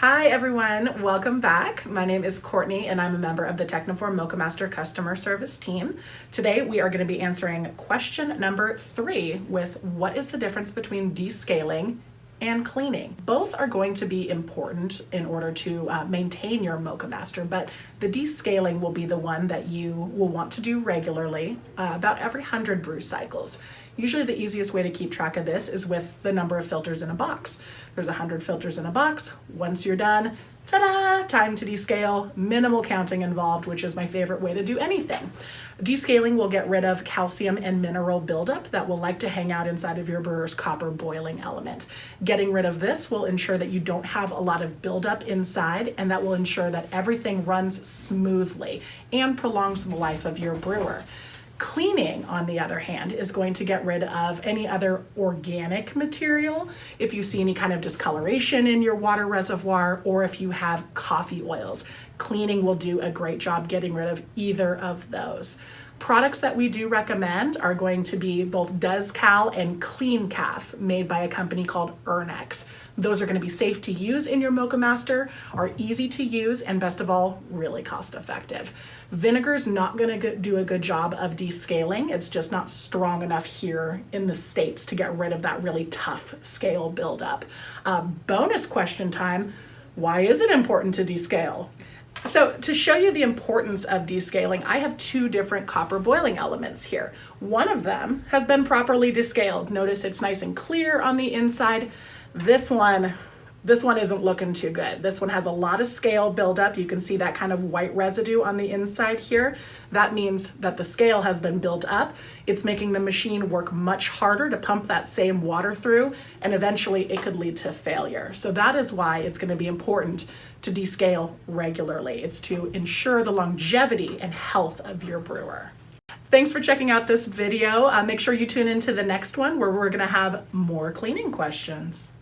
Hi everyone, welcome back. My name is Courtney and I'm a member of the Techniform Moccamaster customer service team. Today we are going to be answering question number 3 with what is the difference between descaling and cleaning. Both are going to be important in order to maintain your Moccamaster, but the descaling will be the one that you will want to do regularly, about every 100 brew cycles. Usually the easiest way to keep track of this is with the number of filters in a box. There's 100 filters in a box. Once you're done, ta-da, time to descale. Minimal counting involved, which is my favorite way to do anything. Descaling will get rid of calcium and mineral buildup that will like to hang out inside of your brewer's copper boiling element. Getting rid of this will ensure that you don't have a lot of buildup inside, and that will ensure that everything runs smoothly and prolongs the life of your brewer. Cleaning, on the other hand, is going to get rid of any other organic material. If you see any kind of discoloration in your water reservoir, or if you have coffee oils, cleaning will do a great job getting rid of either of those. Products that we do recommend are going to be both Descal and CleanCaf, made by a company called Ernex. Those are going to be safe to use in your Moccamaster, are easy to use, and best of all, really cost effective. Vinegar is not going to do a good job of descaling. It's just not strong enough here in the States to get rid of that really tough scale buildup. Bonus question time, why is it important to descale? So to show you the importance of descaling, I have 2 different copper boiling elements here. One of them has been properly descaled. Notice it's nice and clear on the inside. This one isn't looking too good. This one has a lot of scale buildup. You can see that kind of white residue on the inside here. That means that the scale has been built up. It's making the machine work much harder to pump that same water through, and eventually it could lead to failure. So that is why it's going to be important to descale regularly. It's to ensure the longevity and health of your brewer. Thanks for checking out this video. Make sure you tune into the next one where we're going to have more cleaning questions.